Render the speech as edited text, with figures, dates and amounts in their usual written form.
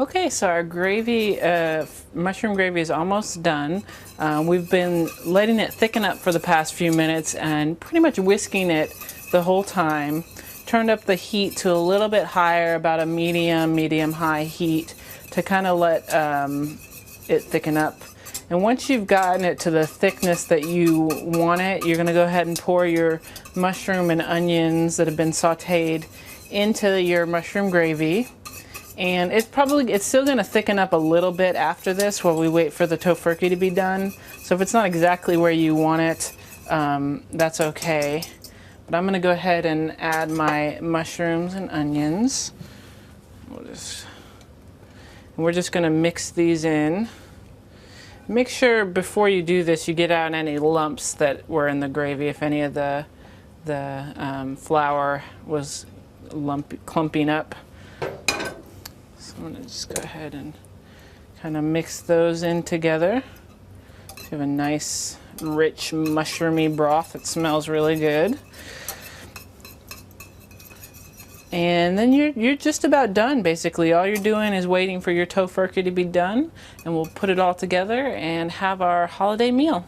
Okay, so our gravy, mushroom gravy is almost done. We've been letting it thicken up for the past few minutes and pretty much whisking it the whole time. Turned up the heat to a little bit higher, about a medium-high heat to kind of let it thicken up. And once you've gotten it to the thickness that you want it, you're going to go ahead and pour your mushroom and onions that have been sauteed into your mushroom gravy. And it's still going to thicken up a little bit after this while we wait for the tofurky to be done. So if it's not exactly where you want it, that's okay. But I'm going to go ahead and add my mushrooms and onions. We're just going to mix these in. Make sure before you do this you get out any lumps that were in the gravy, if any of the flour was clumping up. So I'm going to just go ahead and kind of mix those in together. So you have a nice, rich, mushroomy broth that smells really good. And then you're just about done, basically. All you're doing is waiting for your tofurky to be done, and we'll put it all together and have our holiday meal.